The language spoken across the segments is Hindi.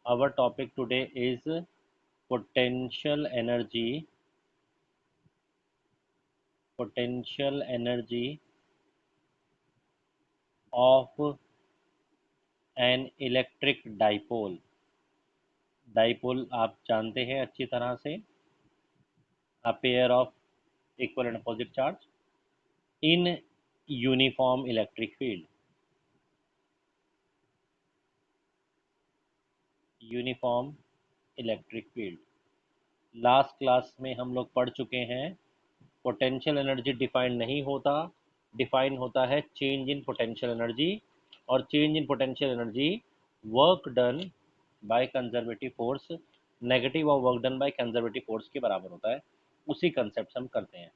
Our topic today is potential energy, potential energy of an electric dipole. Dipole आप जानते हैं अच्छी तरह से, a pair of equal and opposite charge in uniform electric field. Uniform electric field. Last class में हम लोग पढ़ चुके हैं पोटेंशियल एनर्जी डिफाइन नहीं होता, डिफाइन होता है चेंज इन पोटेंशियल एनर्जी, और change in potential energy work done by conservative force negative और work done by conservative force के बराबर होता है। उसी कंसेप्ट से हम करते हैं।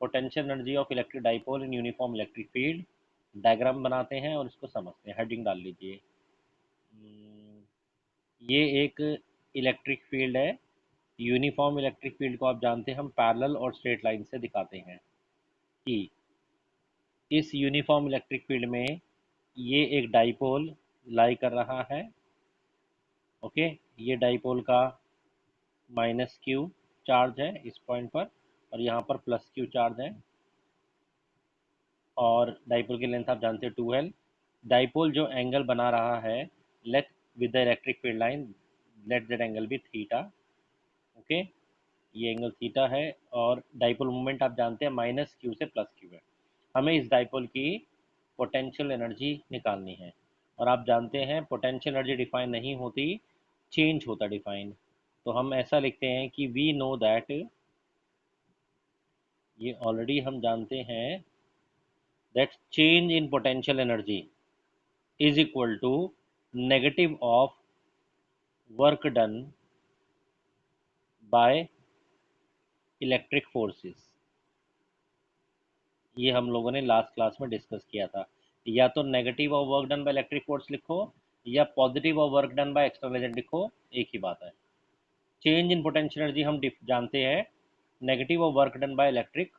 Potential energy of electric dipole in uniform electric field, diagram बनाते हैं और इसको समझते हैं। हेडिंग डाल लीजिए। ये एक इलेक्ट्रिक फील्ड है। यूनिफॉर्म इलेक्ट्रिक फील्ड को आप जानते हैं हम पैरेलल और स्ट्रेट लाइन से दिखाते हैं कि इस यूनिफॉर्म इलेक्ट्रिक फील्ड में ये एक डाइपोल लाई कर रहा है। ओके, ये डाइपोल का माइनस क्यू चार्ज है इस पॉइंट पर, और यहाँ पर प्लस क्यू चार्ज है, और डाइपोल की लेंथ आप जानते हैं 2L। डाइपोल जो एंगल बना रहा है let with the electric field line, let that angle भी थीटा। ओके, ये एंगल थीटा है, और डाइपोल मोमेंट आप जानते हैं माइनस क्यू से प्लस क्यू है। हमें इस डाइपोल की पोटेंशियल एनर्जी निकालनी है, और आप जानते हैं पोटेंशियल एनर्जी डिफाइन नहीं होती, चेंज होता डिफाइन। तो हम ऐसा लिखते हैं कि वी नो दैट, ये ऑलरेडी हम जानते हैं, that change in potential energy is equal to negative of work done by electric forces. ये हम लोगों ने लास्ट क्लास में डिस्कस किया था। या तो negative of work done by electric force लिखो, या positive of work done by external agent लिखो, एक ही बात है। चेंज इन पोटेंशियल एनर्जी हम जानते हैं negative of work done by electric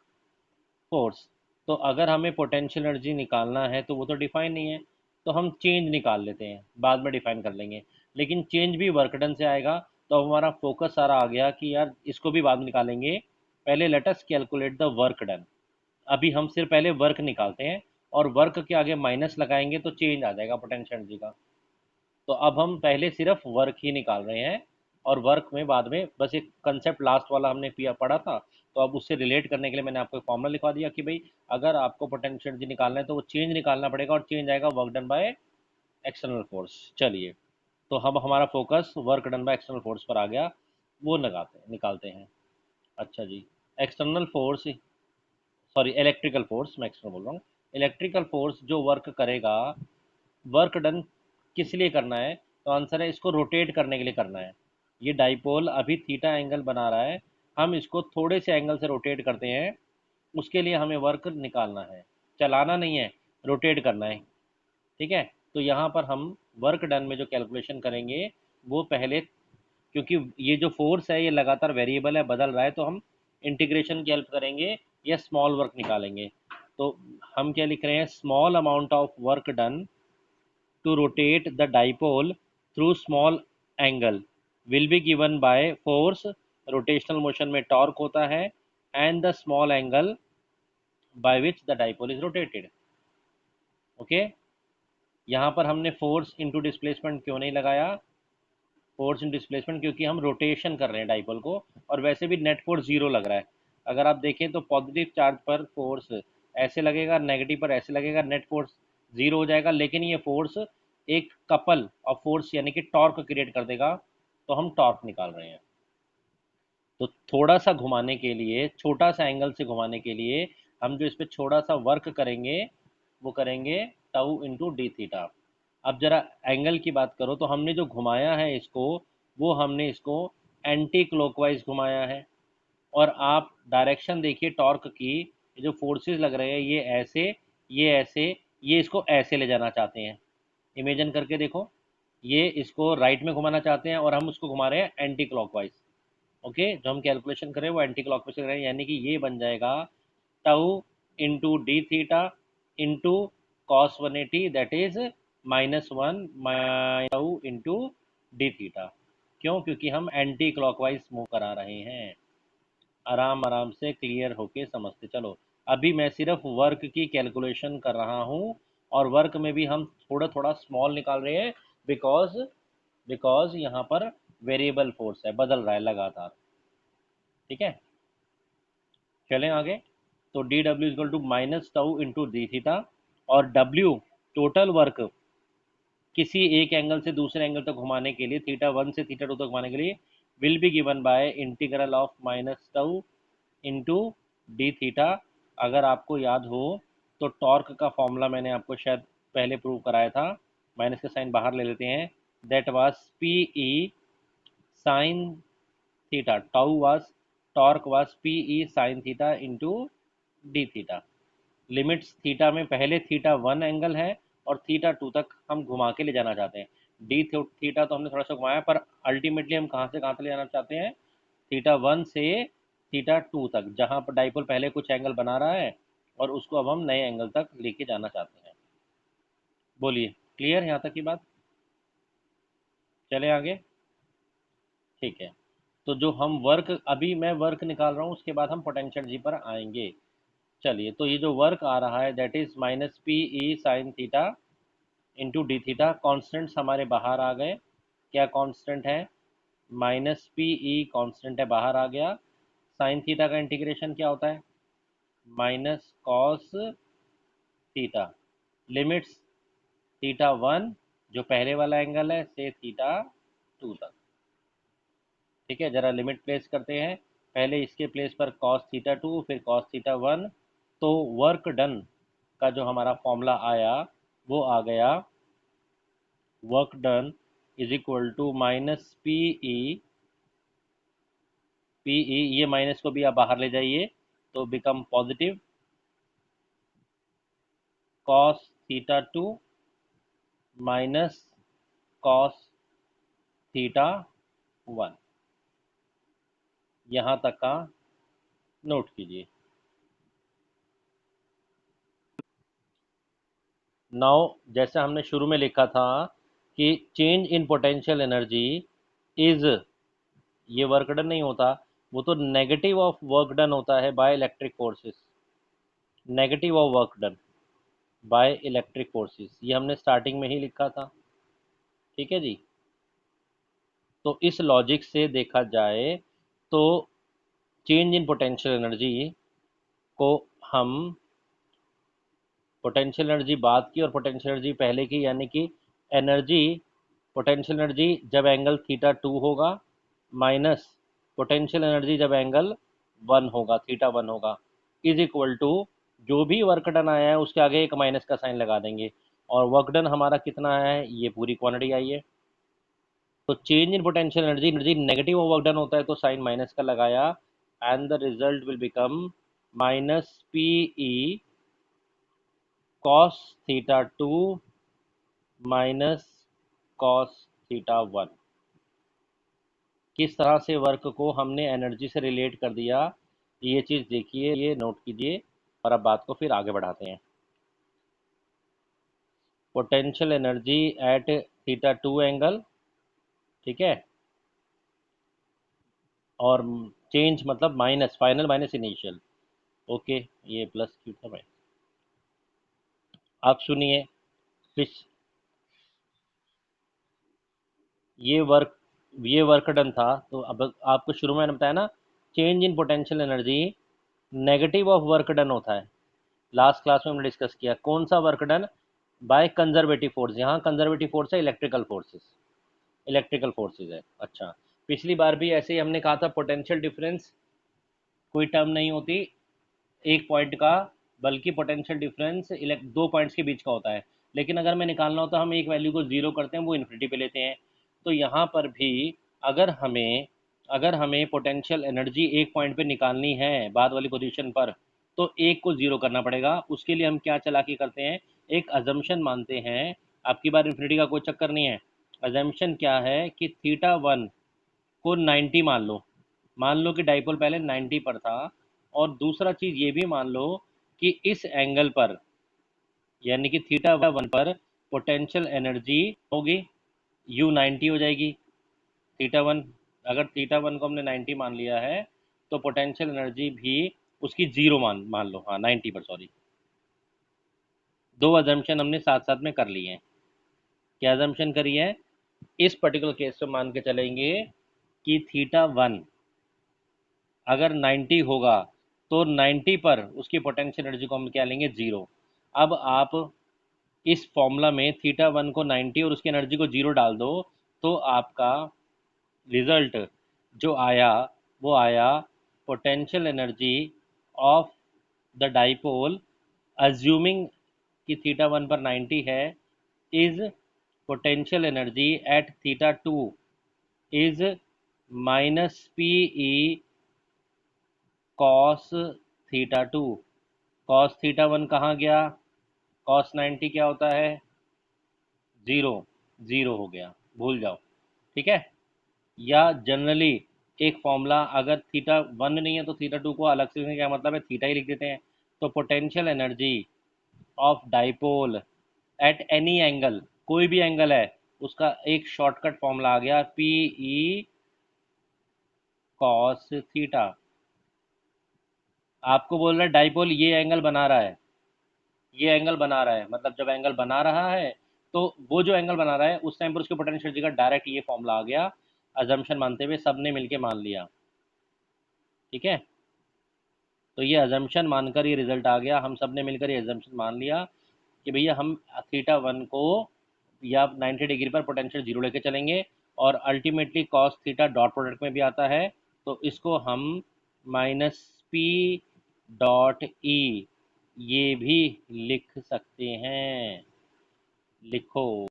force. तो अगर हमें पोटेंशियल एनर्जी निकालना है तो वो तो डिफाइन नहीं है, तो हम चेंज निकाल लेते हैं, बाद में डिफाइन कर लेंगे। लेकिन चेंज भी वर्क डन से आएगा, तो हमारा फोकस सारा आ गया कि यार इसको भी बाद में निकालेंगे, पहले let us calculate the work done. अभी हम सिर्फ पहले वर्क निकालते हैं, और वर्क के आगे माइनस लगाएंगे तो चेंज आ जाएगा पोटेंशियल एनर्जी का। तो अब हम पहले सिर्फ वर्क ही निकाल रहे हैं, और वर्क में बाद में बस एक कंसेप्ट लास्ट वाला हमने पिया पढ़ा था, तो अब उससे रिलेट करने के लिए मैंने आपको एक फॉर्मूला लिखवा दिया कि भाई अगर आपको पोटेंशियल एनर्जी निकालना है तो वो चेंज निकालना पड़ेगा, और चेंज आएगा work done by external force. चलिए, तो हम हमारा focus work done by external force पर आ गया, वो निकालते हैं। अच्छा जी, external force, sorry electrical force, मैं एक्सटर्नल बोल रहा हूँ। इलेक्ट्रिकल फोर्स जो वर्क करेगा, वर्क डन किस लिए करना है? तो आंसर है इसको रोटेट करने के लिए करना है। ये डाइपोल अभी थीटा एंगल बना रहा है, हम इसको थोड़े से एंगल से रोटेट करते हैं, उसके लिए हमें वर्क निकालना है। चलाना नहीं है, रोटेट करना है। ठीक है, तो यहाँ पर हम वर्क डन में जो कैलकुलेशन करेंगे वो पहले, क्योंकि ये जो फोर्स है ये लगातार वेरिएबल है, बदल रहा है, तो हम इंटीग्रेशन की हेल्प करेंगे या स्मॉल वर्क निकालेंगे। तो हम क्या लिख रहे हैं? Small amount of work done to rotate the dipole through small angle will be given by force, rotational motion में torque होता है, and the small angle by which the dipole is rotated। Okay, यहाँ पर हमने फोर्स इंटू डिस्प्लेसमेंट क्यों नहीं लगाया? फोर्स इन डिस्प्लेसमेंट क्योंकि हम रोटेशन कर रहे हैं डाइपोल को, और वैसे भी नेट फोर्स जीरो लग रहा है। अगर आप देखें तो पॉजिटिव चार्ज पर फोर्स ऐसे लगेगा, नेगेटिव पर ऐसे लगेगा, नेट फोर्स जीरो हो जाएगा। लेकिन ये फोर्स एक कपल ऑफ फोर्स यानी कि टॉर्क क्रिएट कर देगा, तो हम टॉर्क निकाल रहे हैं। तो थोड़ा सा घुमाने के लिए, छोटा सा एंगल से घुमाने के लिए, हम जो इस पर थोड़ा सा वर्क करेंगे वो करेंगे टाउ इंटू डी थीटा। अब जरा एंगल की बात करो, तो हमने जो घुमाया है इसको, वो हमने इसको एंटी क्लॉकवाइज घुमाया है। और आप डायरेक्शन देखिए टॉर्क की, ये जो फोर्सेस लग रहे हैं ये ऐसे, ये ऐसे, ये इसको ऐसे ले जाना चाहते हैं। इमेजिन करके देखो, ये इसको राइट में घुमाना चाहते हैं और हम उसको घुमा रहे हैं एंटी क्लॉकवाइज। ओके, जो हम कैलकुलेशन करें वो एंटी क्लॉकवाइज कर रहे हैं, यानी कि ये बन जाएगा tau into d theta into cos 180, that is -1 tau into d theta. क्यों? क्योंकि हम एंटी क्लॉकवाइज मूव करा रहे हैं। आराम आराम से क्लियर होके समझते चलो। अभी मैं सिर्फ वर्क की कैलकुलेशन कर रहा हूँ, और वर्क में भी हम थोड़ा थोड़ा स्मॉल निकाल रहे हैं, बिकॉज बिकॉज यहाँ पर वेरिएबल फोर्स है, बदल रहा है लगातार। ठीक है, चलें आगे। तो d W equal to minus tau into d theta, और डब्ल्यू टोटल वर्क किसी एक एंगल से दूसरे एंगल तक घुमाने के लिए, थीटा वन से थीटा टू तक घुमाने के लिए, will be given by integral of minus tau into d theta. अगर आपको याद हो तो टॉर्क का फॉर्मूला मैंने आपको शायद पहले प्रूव कराया था। माइनस का साइन बाहर ले लेते हैं। That was P E sine theta, tau was, torque was P E sine theta into d theta. Limits theta में पहले थीटा वन एंगल है और थीटा टू तक हम घुमा के ले जाना चाहते हैं। डी थीटा तो हमने थोड़ा सा घुमाया, पर अल्टीमेटली हम कहाँ से कहाँ तक ले जाना चाहते हैं? थीटा वन से थीटा टू तक, जहाँ पर डाइपोल पहले कुछ एंगल बना रहा है और उसको अब हम नए एंगल तक लेके जाना चाहते हैं। बोलिए, क्लियर यहाँ तक की बात? चले आगे। ठीक है, तो जो हम वर्क, अभी मैं वर्क निकाल रहा हूँ, उसके बाद हम पोटेंशियल जी पर आएंगे। चलिए, तो ये जो वर्क आ रहा है that is minus P E sine theta into d theta. Constants हमारे बाहर आ गए। क्या कांस्टेंट है? माइनस पी ई कांस्टेंट है, बाहर आ गया। साइन थीटा का इंटीग्रेशन क्या होता है? Minus cos theta. Limits theta one, जो पहले वाला एंगल है, से थीटा टू तक। ठीक है, जरा लिमिट प्लेस करते हैं। पहले इसके प्लेस पर कॉस थीटा टू, फिर कॉस थीटा वन। तो वर्क डन का जो हमारा फॉर्मूला आया वो आ गया, work done is equal to minus P E, ये माइनस को भी आप बाहर ले जाइए तो become positive cos theta two minus cos theta one. यहाँ तक का नोट कीजिए। नाउ, जैसे हमने शुरू में लिखा था कि change in potential energy is, ये वर्क डन नहीं होता, वो तो नेगेटिव ऑफ वर्क डन होता है bye electric forces. Negative of work done by electric forces, ये हमने स्टार्टिंग में ही लिखा था। ठीक है जी। तो इस लॉजिक से देखा जाए तो चेंज इन पोटेंशियल एनर्जी को हम, पोटेंशियल एनर्जी बाद की और पोटेंशियल एनर्जी पहले की, यानी कि एनर्जी, पोटेंशियल एनर्जी जब एंगल थीटा टू होगा, माइनस पोटेंशियल एनर्जी जब एंगल वन होगा, थीटा वन होगा, इज इक्वल टू जो भी वर्क डन आया है उसके आगे एक माइनस का साइन लगा देंगे। और वर्क डन हमारा कितना आया है? ये पूरी क्वांटिटी आई है। तो change in potential energy, energy negative work done होता है तो साइन माइनस का लगाया, and the result will become minus P E cos theta two minus cos theta one. किस तरह से वर्क को हमने एनर्जी से रिलेट कर दिया, ये चीज़ देखिए, ये नोट कीजिए, और अब बात को फिर आगे बढ़ाते हैं। Potential energy at theta two angle, ठीक है, और चेंज मतलब minus, final minus initial. Okay, ये प्लस क्यू था भाई। अब सुनिए, फिश, ये वर्क ये वर्क डन था, तो अब आपको शुरू में मैंने बताया ना, change in potential energy negative of work done होता है। लास्ट क्लास में हमने डिस्कस किया कौन सा work done? By conservative force. यहाँ कंजर्वेटिव फोर्स है इलेक्ट्रिकल फोर्सेस, इलेक्ट्रिकल फोर्सेस है। अच्छा, पिछली बार भी ऐसे ही हमने कहा था पोटेंशियल डिफरेंस कोई टर्म नहीं होती एक पॉइंट का, बल्कि पोटेंशियल डिफरेंस दो पॉइंट्स के बीच का होता है। लेकिन अगर हमें निकालना होता है, हम एक वैल्यू को जीरो करते हैं, वो इन्फिनिटी पे लेते हैं। तो यहाँ पर भी अगर हमें अगर हमें पोटेंशियल एनर्जी एक पॉइंट पे निकालनी है, बाद वाली पोजीशन पर, तो एक को जीरो करना पड़ेगा। उसके लिए हम क्या चालाकी करते हैं, एक अजम्पशन मानते हैं। आपकी बार इन्फिनिटी का कोई चक्कर नहीं है। अजम्पशन क्या है कि थीटा वन को 90 मान लो, मान लो कि डाइपोल पहले 90 पर था। और दूसरा चीज़ ये भी मान लो कि इस एंगल पर, यानी कि थीटा वन पर, पोटेंशियल एनर्जी होगी, यू 90 हो जाएगी। थीटा वन, अगर थीटा वन को हमने 90 मान लिया है तो पोटेंशियल एनर्जी भी उसकी जीरो मान मान लो, हाँ 90 पर, सॉरी। दो अजम्पशन हमने साथ साथ में कर लिए हैं। क्या अजम्पशन करी है? इस पर्टिकुलर केस में मान के चलेंगे कि थीटा वन अगर 90 होगा तो 90 पर उसकी पोटेंशियल एनर्जी को हम क्या लेंगे? जीरो। अब आप इस फॉर्मूला में थीटा वन को 90 और उसकी एनर्जी को जीरो डाल दो, तो आपका रिजल्ट जो आया वो आया potential energy of the dipole, assuming कि थीटा वन पर 90 है, is potential energy at theta two is minus P E cos theta to. Cos theta one कहाँ गया? कॉस 90 क्या होता है? ज़ीरो। ज़ीरो हो गया, भूल जाओ। ठीक है। या जनरली एक फॉर्मूला, अगर थीटा वन नहीं है तो थीटा टू को अलग से लिखने का क्या मतलब है? थीटा ही लिख देते हैं। तो potential energy of dipole at any angle, कोई भी एंगल है, उसका एक शॉर्टकट फॉर्मूला आ गया, पी ई कॉस थीटा। आपको बोल रहा है डाइपोल ये एंगल बना रहा है, ये एंगल बना रहा है, मतलब जब एंगल बना रहा है तो वो जो एंगल बना रहा है उस टाइम पर उसके पोटेंशियल एनर्जी का डायरेक्ट ये फॉर्मूला आ गया, अजम्पशन मानते हुए सबने मिलके मान लिया। ठीक है। तो ये अजम्पशन मानकर ये रिजल्ट आ गया, हम सब ने मिलकर ये अजम्पशन मान लिया कि भैया हम थीटा वन को या 90 डिग्री पर पोटेंशियल जीरो लेके चलेंगे, और ultimately cos theta dot product में भी आता है, तो इसको हम माइनस पी डॉट ई ये भी लिख सकते हैं। लिखो।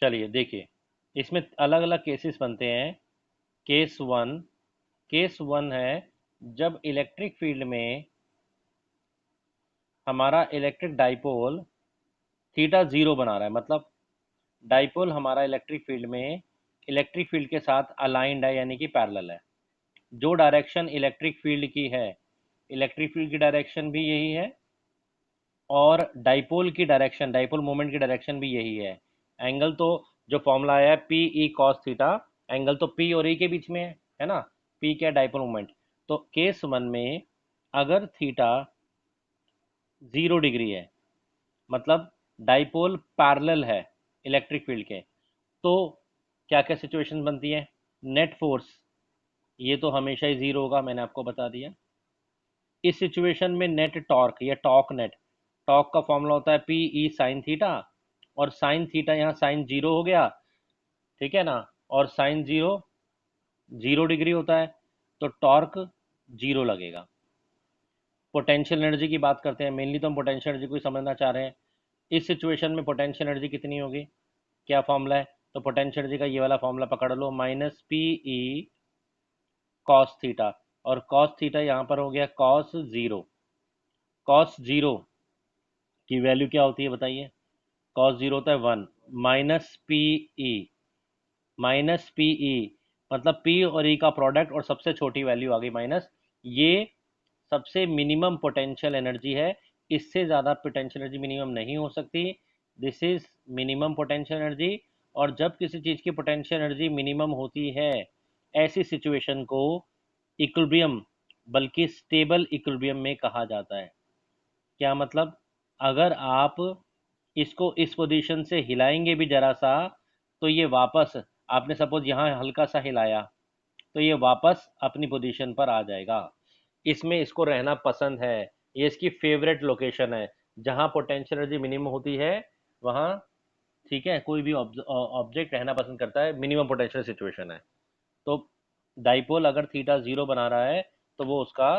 चलिए देखिए, इसमें अलग अलग केसेस बनते हैं। केस वन, केस वन है जब इलेक्ट्रिक फील्ड में हमारा इलेक्ट्रिक डाइपोल थीटा जीरो बना रहा है, मतलब डाइपोल हमारा इलेक्ट्रिक फील्ड में इलेक्ट्रिक फील्ड के साथ अलाइंड है, यानी कि पैरेलल है। जो डायरेक्शन इलेक्ट्रिक फील्ड की है, इलेक्ट्रिक फील्ड की डायरेक्शन भी यही है, और डाइपोल की डायरेक्शन, डाइपोल मोमेंट की डायरेक्शन भी यही है। एंगल तो जो फॉर्मूला आया है P E cos theta, angle तो पी और ई के बीच में है ना। पी क्या? Dipole moment. तो केस वन में अगर थीटा 0 डिग्री है, मतलब डाइपोल पैरेलल है इलेक्ट्रिक फील्ड के, तो क्या क्या सिचुएशन बनती है? नेट फोर्स ये तो हमेशा ही जीरो होगा, मैंने आपको बता दिया। इस सिचुएशन में नेट टॉर्क या टॉर्क नेट, टॉर्क का फॉर्मूला होता है पी ई साइन थीटा, और साइन थीटा यहाँ साइन जीरो हो गया, ठीक है ना, और साइन जीरो 0 डिग्री होता है, तो टॉर्क जीरो लगेगा। पोटेंशियल एनर्जी की बात करते हैं, मेनली तो हम पोटेंशियल एनर्जी को ही समझना चाह रहे हैं। इस सिचुएशन में पोटेंशियल एनर्जी कितनी होगी? क्या फॉर्मूला है? तो पोटेंशियल एनर्जी का ये वाला फॉर्मूला पकड़ लो, minus P E cos theta, और कॉस थीटा यहाँ पर हो गया कॉस जीरो। कॉस जीरो की वैल्यू क्या होती है बताइए? कॉस जीरो होता है 1, minus P E, minus P E मतलब पी और ई का प्रोडक्ट, और सबसे छोटी वैल्यू आ गई माइनस। ये सबसे मिनिमम पोटेंशियल एनर्जी है, इससे ज़्यादा पोटेंशियल एनर्जी मिनिमम नहीं हो सकती। This is minimum potential energy. और जब किसी चीज़ की पोटेंशियल एनर्जी मिनिमम होती है, ऐसी सिचुएशन को इक्विलिब्रियम, बल्कि स्टेबल इक्विलिब्रियम में कहा जाता है। क्या मतलब? अगर आप इसको इस पोजीशन से हिलाएंगे भी जरा सा, तो ये वापस, आपने सपोज यहाँ हल्का सा हिलाया, तो ये वापस अपनी पोजीशन पर आ जाएगा। इसमें इसको रहना पसंद है, ये इसकी फेवरेट लोकेशन है, जहाँ पोटेंशियल एनर्जी मिनिमम होती है वहाँ, ठीक है, कोई भी ऑब्जेक्ट रहना पसंद करता है, मिनिमम पोटेंशियल सिचुएशन है। तो डाइपोल अगर थीटा जीरो बना रहा है तो वो उसका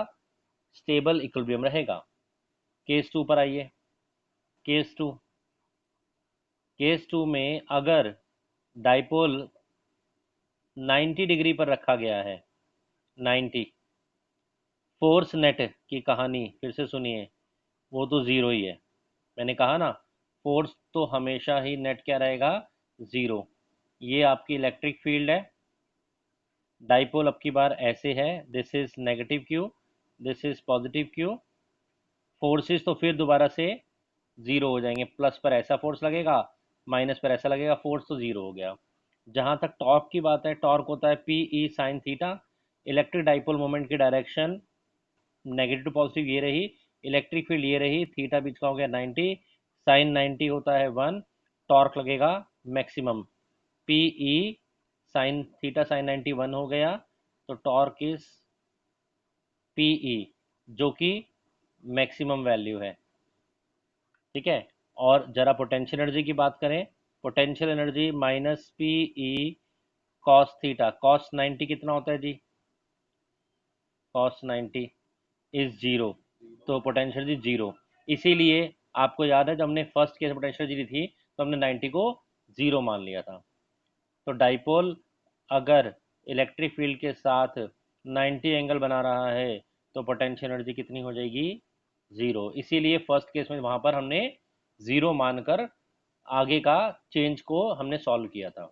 स्टेबल इक्विलिब्रियम रहेगा। केस टू पर आइए। केस टू, केस टू में अगर डाइपोल 90 डिग्री पर रखा गया है, 90, फोर्स नेट की कहानी फिर से सुनिए, वो तो ज़ीरो ही है। मैंने कहा ना, फोर्स तो हमेशा ही नेट क्या रहेगा? ज़ीरो। ये आपकी इलेक्ट्रिक फील्ड है, डाइपोल अब की बार ऐसे है, this is negative Q, this is positive Q. Forces तो फिर दोबारा से ज़ीरो हो जाएंगे, प्लस पर ऐसा फोर्स लगेगा, माइनस पर ऐसा लगेगा, फोर्स तो ज़ीरो हो गया। जहाँ तक टॉर्क की बात है, टॉर्क होता है P E sine theta. Electric dipole moment की डायरेक्शन नेगेटिव टू पॉजिटिव ये रही, इलेक्ट्रिक फील्ड ये रही, थीटा बीच का हो गया 90, साइन 90 होता है 1, टॉर्क लगेगा maximum P E sine theta sign 90 1 हो गया, तो टॉर्क इज पी ई, जो कि मैक्सिमम वैल्यू है। ठीक है। और जरा पोटेंशियल एनर्जी की बात करें, potential energy minus P E cos theta, cos 90 कितना होता है जी, कॉस 90 इज जीरो, तो पोटेंशियल जी जीरो। इसीलिए आपको याद है जब हमने फर्स्ट केस पोटेंशियल जी दी थी तो हमने 90 को जीरो मान लिया था। तो डाइपोल अगर इलेक्ट्रिक फील्ड के साथ 90 एंगल बना रहा है तो पोटेंशियल एनर्जी कितनी हो जाएगी, ज़ीरो। इसीलिए फर्स्ट केस में वहाँ पर हमने ज़ीरो मानकर आगे का चेंज को हमने सॉल्व किया था।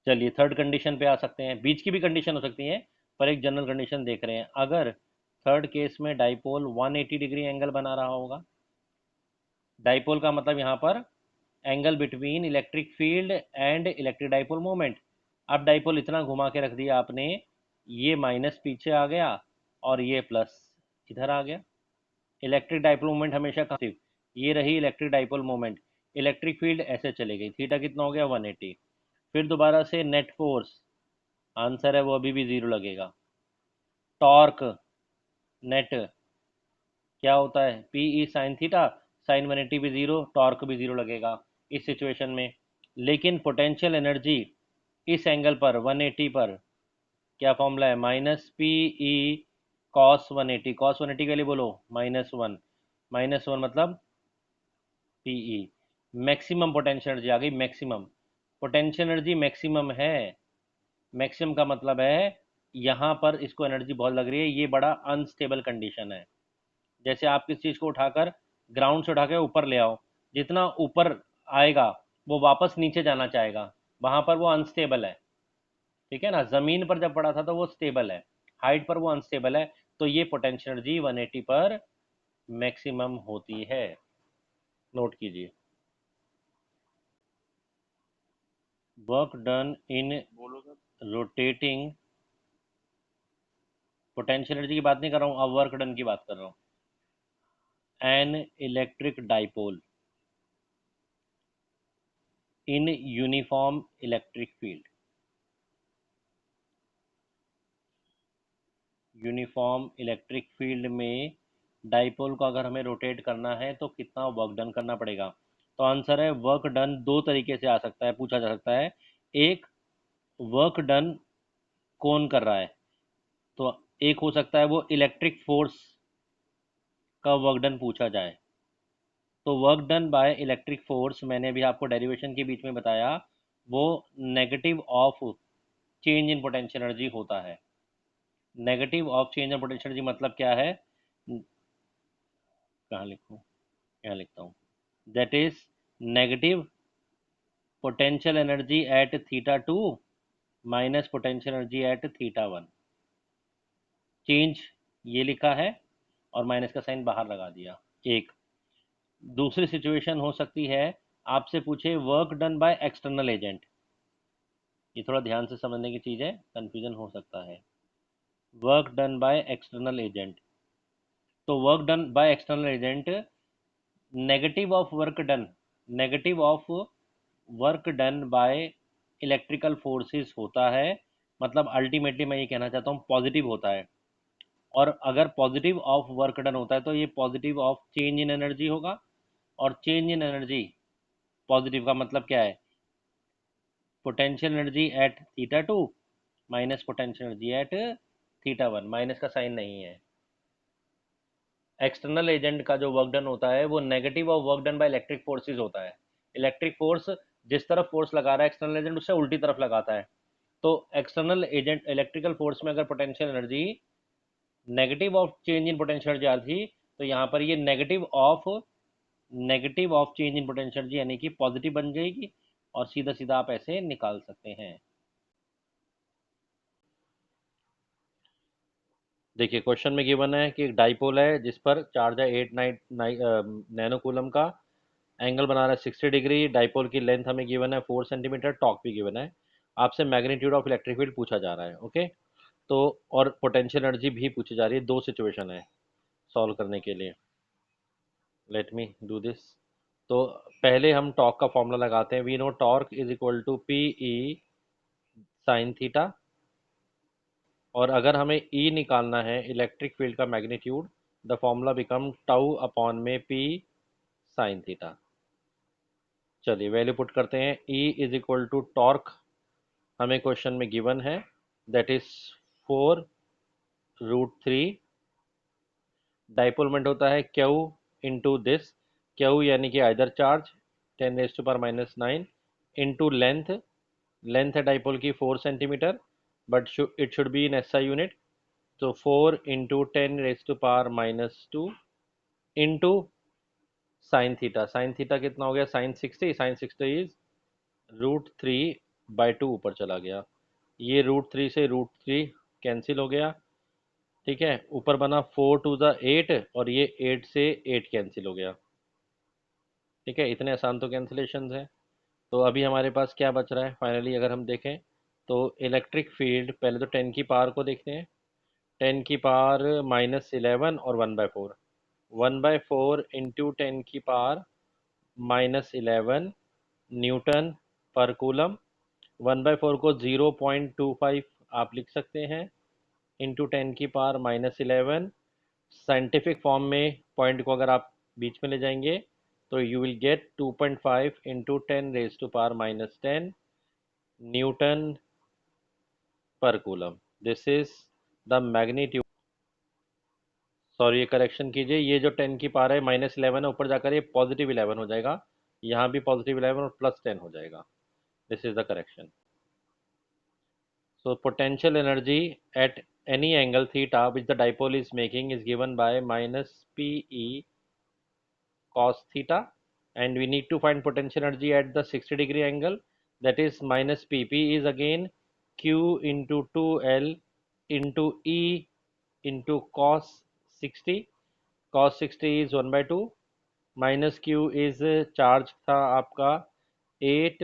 चलिए थर्ड कंडीशन पे आ सकते हैं, बीच की भी कंडीशन हो सकती है पर एक जनरल कंडीशन देख रहे हैं। अगर थर्ड केस में डाइपोल 180 डिग्री एंगल बना रहा होगा, डाइपोल का मतलब यहाँ पर angle between electric field and electric dipole moment. अब डाइपोल इतना घुमा के रख दिया आपने, ये माइनस पीछे आ गया और ये प्लस इधर आ गया। इलेक्ट्रिक डाइपोल मोमेंट हमेशा पॉजिटिव, ये रही electric dipole moment, electric field ऐसे चले गई, थीटा कितना हो गया 180। फिर दोबारा से नेट फोर्स, आंसर है वो अभी भी जीरो लगेगा। टॉर्क नेट क्या होता है, P E sine theta, sine 180 भी जीरो, टॉर्क भी जीरो लगेगा इस सिचुएशन में। लेकिन पोटेंशियल एनर्जी इस एंगल पर 180 पर क्या फॉर्मूला है, minus P E cos 180, cos 180 के लिए बोलो -1, -1 मतलब P E, maximum potential energy आ गई, मैक्सिमम पोटेंशियल एनर्जी मैक्सिमम है। मैक्सिमम का मतलब है यहाँ पर इसको एनर्जी बहुत लग रही है, ये बड़ा अनस्टेबल कंडीशन है। जैसे आप किस चीज़ को उठाकर ग्राउंड से उठाकर ऊपर ले आओ, जितना ऊपर आएगा वो वापस नीचे जाना चाहेगा, वहाँ पर वो अनस्टेबल है। ठीक है ना, ज़मीन पर जब पड़ा था तो वो स्टेबल है, हाइट पर वो अनस्टेबल है। तो ये पोटेंशियल एनर्जी 180 पर मैक्सिमम होती है, नोट कीजिए। Work done in rotating, potential energy की बात नहीं कर रहा हूँ, अब वर्क डन की बात कर रहा हूँ। An electric dipole in uniform electric field, uniform electric field में डाइपोल को अगर हमें रोटेट करना है तो कितना वर्क डन करना पड़ेगा। तो आंसर है वर्क डन दो तरीके से आ सकता है, पूछा जा सकता है। एक, वर्क डन कौन कर रहा है, तो एक हो सकता है वो इलेक्ट्रिक फोर्स का वर्क डन पूछा जाए। तो work done by electric force मैंने भी आपको डेरिवेशन के बीच में बताया, वो negative of change in potential energy होता है। Negative of change in potential energy मतलब क्या है, कहाँ लिखूँ, यहाँ लिखता हूँ, that is negative potential energy at theta two minus potential energy at theta one. Change ये लिखा है और माइनस का साइन बाहर लगा दिया। एक दूसरी सिचुएशन हो सकती है, आपसे पूछे work done by external agent, ये थोड़ा ध्यान से समझने की चीज़ है, कंफ्यूजन हो सकता है। Work done by external agent, तो work done by external agent, negative of work done, negative of work done by electrical forces होता है। मतलब अल्टीमेटली मैं ये कहना चाहता हूँ पॉजिटिव होता है। और अगर पॉजिटिव ऑफ वर्क डन होता है तो ये positive of change in energy होगा, और चेंज इन एनर्जी पॉजिटिव का मतलब क्या है, potential energy at theta two minus potential energy at theta one, minus का साइन नहीं है। एक्सटर्नल एजेंट का जो वर्क डन होता है वो negative of work done by electric forces होता है। इलेक्ट्रिक फोर्स जिस तरफ फोर्स लगा रहा है एक्सटर्नल एजेंट उससे उल्टी तरफ लगाता है। तो एक्सटर्नल एजेंट इलेक्ट्रिकल फोर्स में अगर potential energy negative of change in potential energy आ थी, तो यहाँ पर ये negative of change in potential energy यानी कि पॉजिटिव बन जाएगी, और सीधा सीधा आप ऐसे निकाल सकते हैं। देखिए क्वेश्चन में गिवन है कि एक डाइपोल है जिस पर चार्ज है 8 नैनो कूलम का, एंगल बना रहा है 60 डिग्री, डाइपोल की लेंथ हमें गिवन है 4 सेंटीमीटर, टॉर्क भी गिवन है, आपसे मैग्नीट्यूड ऑफ इलेक्ट्रिक फील्ड पूछा जा रहा है। ओके, तो और पोटेंशियल एनर्जी भी पूछी जा रही है, दो सिचुएशन है सॉल्व करने के लिए। Let me do this. तो पहले हम टॉर्क का फॉर्मूला लगाते हैं। We know torque is equal to P E sine theta, और अगर हमें ई निकालना है इलेक्ट्रिक फील्ड का magnitude, the formula become tau upon में पी साइन थीटा। चलिए वैल्यू पुट करते हैं। E is equal to torque हमें क्वेश्चन में गिवन है, दैट इज 4√3। डाइपोल मोमेंट होता है क्यू इंटू दिस, क्यू यानी कि either charge 10⁻⁻9 into length, length है डाइपोल की 4 centimetre, but it should be in SI unit, तो 4 into 10⁻⁻2 into sine theta. Sine theta कितना हो गया, साइन 60, साइन 60 इज √3/2 ऊपर चला गया, ये √3 से √3 कैंसिल हो गया। ठीक है, ऊपर बना 4 टू द 8, और ये 8 से 8 कैंसिल हो गया। ठीक है, इतने आसान तो कैंसिलेशन है। तो अभी हमारे पास क्या बच रहा है फाइनली, अगर हम देखें तो इलेक्ट्रिक फील्ड, पहले तो 10 की पावर को देखते हैं। 10 की पावर -11 और 1/4, 1/4 इंटू 10 की पावर -11 न्यूटन पर कूलम। 1/4 को 0.25 आप लिख सकते हैं, इंटू 10 की पावर -11। साइंटिफिक फॉर्म में पॉइंट को अगर आप बीच में ले जाएंगे तो you will get 2.5 into 10⁻⁻10 newton per coulomb. This is the magnitude. Sorry, ये करेक्शन कीजिए, ये जो 10 की पावर है -11 है, ऊपर जाकर ये +11 हो जाएगा, यहाँ भी +11 और +10 हो जाएगा। This is the correction. So potential energy at any angle theta which the dipole is making is given by -Pe cos theta, and we need to find potential energy at the 60-degree angle, that is -P. P is again Q into 2L into E into cos 60. Cos 60 is 1/2, minus Q is charge था आपका 8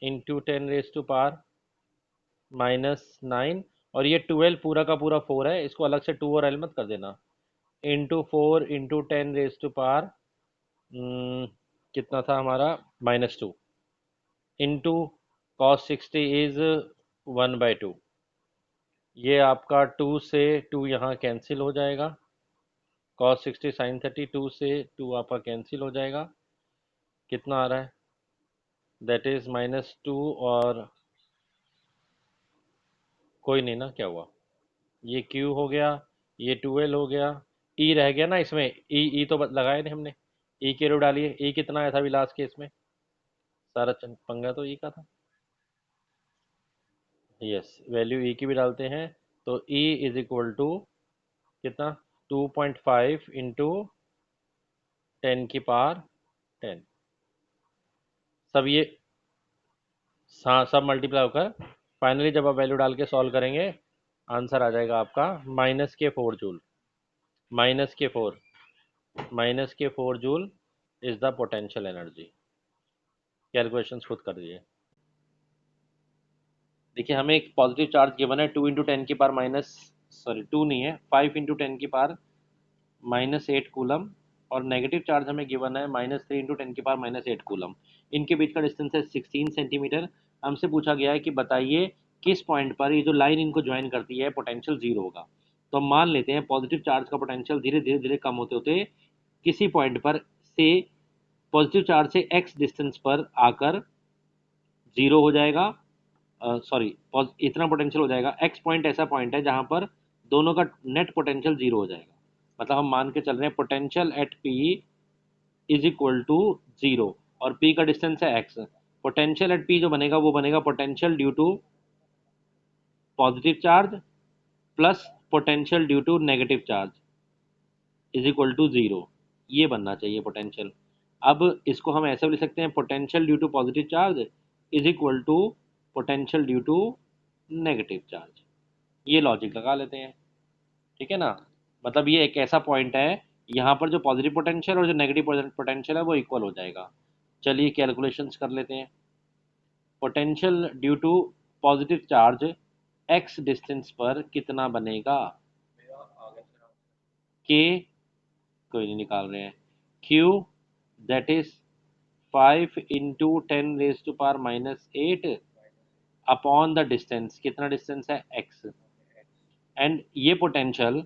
into 10⁻⁻9, और ये 12 पूरा का पूरा 4 है, इसको अलग से 2 और एल मत कर देना, इंटू 4 इंटू 10⁻⁻, कितना था हमारा -2, इंटू कॉस 60 इज 1/2। ये आपका 2 से 2 यहाँ कैंसिल हो जाएगा, कॉस 60 साइन 30, 2 से 2 आपका कैंसिल हो जाएगा, कितना आ रहा है, दैट इज -2, और कोई नहीं ना, क्या हुआ, ये Q हो गया, ये 2L हो गया, E रह गया ना इसमें, ई तो लगाए नहीं हमने, E की रो डालिए, E कितना आया था अभी लास्ट केस में, सारा पंगा तो E का था। यस, वैल्यू E की भी डालते हैं, तो E इज इक्वल टू कितना, 2.5 इंटू 10⁻10, सब ये, हाँ सब मल्टीप्लाई होकर फाइनली जब आप वैल्यू डाल के सॉल्व करेंगे आंसर आ जाएगा आपका -4 joule, -4, -4 joule is the potential energy. Calculations खुद कर दीजिए। देखिए हमें एक पॉजिटिव चार्ज गिवन है 2 नहीं है, 5 × 10⁻⁻8 कूलम, और नेगेटिव चार्ज हमें गिवन है -3 × 10⁻⁸ कूलम। इनके बीच का डिस्टेंस है 16 सेंटीमीटर। हमसे पूछा गया है कि बताइए किस पॉइंट पर ये जो लाइन इनको ज्वाइन करती है पोटेंशियल जीरो होगा। तो हम मान लेते हैं पॉजिटिव चार्ज का पोटेंशियल धीरे धीरे धीरे कम होते होते किसी पॉइंट पर से पॉजिटिव चार्ज से x डिस्टेंस पर आकर जीरो हो जाएगा, सॉरी इतना पोटेंशियल हो जाएगा, एक्स पॉइंट ऐसा पॉइंट है जहां पर दोनों का नेट पोटेंशियल जीरो हो जाएगा। मतलब हम मान के चल रहे हैं potential at P is equal to zero, और पी का डिस्टेंस है एक्स। पोटेंशियल एट पी जो बनेगा वो बनेगा potential due to positive charge plus potential due to negative charge is equal to zero, ये बनना चाहिए पोटेंशियल। अब इसको हम ऐसे भी लिख सकते हैं, potential due to positive charge is equal to potential due to negative charge. ये लॉजिक लगा लेते हैं, ठीक है ना। मतलब ये एक ऐसा पॉइंट है, यहाँ पर जो पॉजिटिव पोटेंशियल और जो नेगेटिव पोटेंशियल है वो इक्वल हो जाएगा। चलिए कैलकुलेशंस कर लेते हैं। Potential due to positive charge x distance पर कितना बनेगा? k कोई नहीं निकाल रहे हैं। q that is 5 into 10⁻⁻8 upon the distance, कितना डिस्टेंस है x, एंड ये पोटेंशियल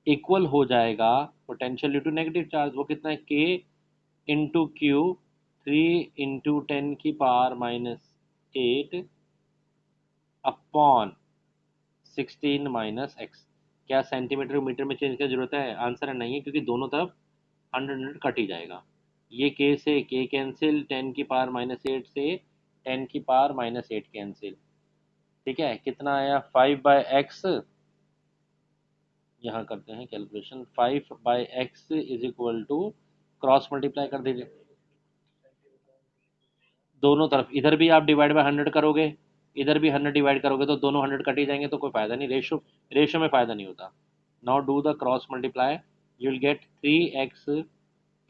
इक्वल हो जाएगा potential due to negative charge, वो कितना है k into Q 3 × 10⁻⁻8 upon 16 minus x. क्या सेंटीमीटर मीटर में चेंज की जरूरत है? आंसर है नहीं है, क्योंकि दोनों तरफ 100 कट ही जाएगा। ये k से k कैंसिल, 10⁻⁻8 से 10⁻⁻8 कैंसिल। ठीक है, कितना आया 5/x, यहाँ करते हैं calculation. 5/x is equal to, cross multiply कर दीजिए दोनों तरफ। इधर भी आप डिवाइड बाय 100 करोगे, इधर भी 100 डिवाइड करोगे, तो दोनों 100 कट ही जाएंगे, तो कोई फायदा नहीं, रेशो में फायदा नहीं होता। Now do the cross multiply, you will get 3x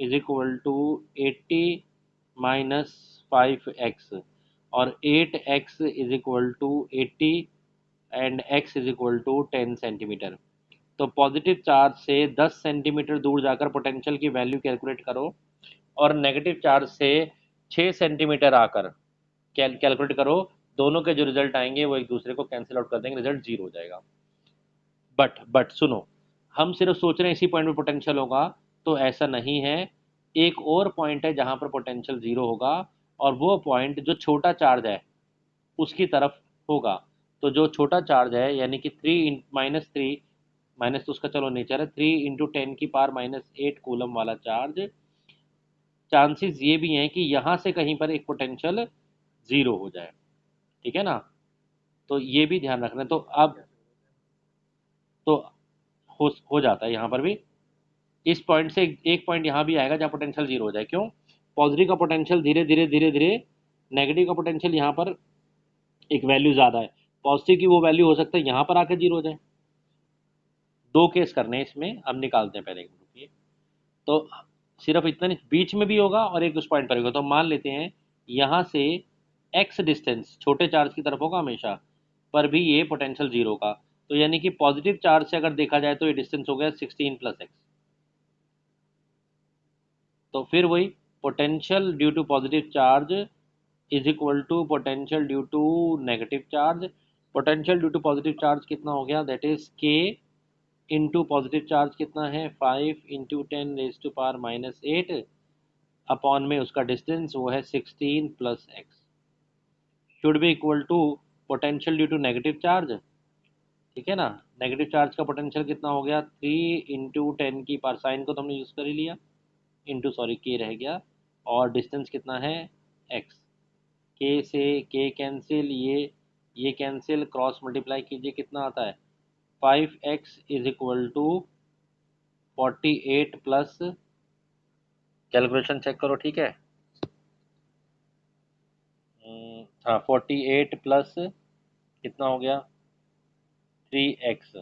is equal to 80 minus 5x, और 8x is equal to 80 and x is equal to 10 centimetre. तो पॉजिटिव चार्ज से 10 सेंटीमीटर दूर जाकर पोटेंशियल की वैल्यू कैलकुलेट करो, और नेगेटिव चार्ज से 6 सेंटीमीटर आकर कैलकुलेट करो। दोनों के जो रिजल्ट आएंगे वो एक दूसरे को कैंसिल आउट कर देंगे, रिजल्ट जीरो हो जाएगा। बट सुनो, हम सिर्फ सोच रहे हैं इसी पॉइंट पे पोटेंशियल होगा, तो ऐसा नहीं है। एक और पॉइंट है जहां पर पोटेंशियल जीरो होगा, और वो पॉइंट जो छोटा चार्ज है उसकी तरफ होगा। तो जो छोटा चार्ज है, यानी कि 3 माइनस तो उसका चलो नेचर है, 3 × 10⁻⁻8 कूलम वाला चार्ज, चांसेस ये भी हैं कि यहाँ से कहीं पर एक पोटेंशियल जीरो हो जाए। ठीक है ना, तो ये भी ध्यान रखना। तो अब तो हो जाता है यहाँ पर भी। इस पॉइंट से एक पॉइंट यहाँ भी आएगा जहाँ पोटेंशियल जीरो हो जाए। क्यों? पॉजिटिव का पोटेंशियल धीरे धीरे धीरे धीरे, नेगेटिव का पोटेंशियल यहाँ पर एक वैल्यू ज़्यादा है, पॉजिटिव की वो वैल्यू हो सकता है यहाँ पर आकर जीरो हो जाए। दो केस करने हैं इसमें, अब निकालते हैं पहले एक रुपये। तो सिर्फ इतना नहीं, बीच में भी होगा और एक उस पॉइंट पर होगा। तो मान लेते हैं यहाँ से x डिस्टेंस छोटे चार्ज की तरफ होगा हमेशा, पर भी ये पोटेंशियल जीरो का। तो यानी कि पॉजिटिव चार्ज से अगर देखा जाए तो ये डिस्टेंस हो गया 16 + x। तो फिर वही, potential due to positive charge is equal to potential due to negative charge. Potential due to positive charge कितना हो गया? That is k into positive charge कितना है 5 × 10⁻⁻8 अपॉन में उसका डिस्टेंस वो है 16 + x, should be equal to potential due to negative charge. ठीक है ना, नेगेटिव चार्ज का पोटेंशियल कितना हो गया 3 × 10⁻, साइन को तो हमने यूज़ कर ही लिया, इंटू सॉरी k रह गया, और डिस्टेंस कितना है x। k से k कैंसिल, ये कैंसिल, क्रॉस मल्टीप्लाई कीजिए, कितना आता है 5x is equal to 48 plus, calculation check करो ठीक है। हाँ 48 प्लस कितना हो गया 3x,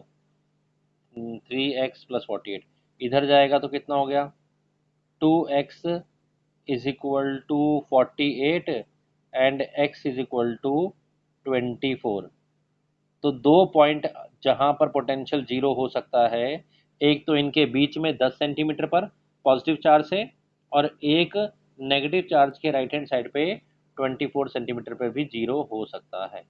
3x + 48, इधर जाएगा तो कितना हो गया 2x is equal to 48 and x is equal to 24। तो दो पॉइंट जहां पर पोटेंशियल जीरो हो सकता है, एक तो इनके बीच में 10 सेंटीमीटर पर पॉजिटिव चार्ज से, और एक नेगेटिव चार्ज के राइट हैंड साइड पे 24 सेंटीमीटर पर भी जीरो हो सकता है।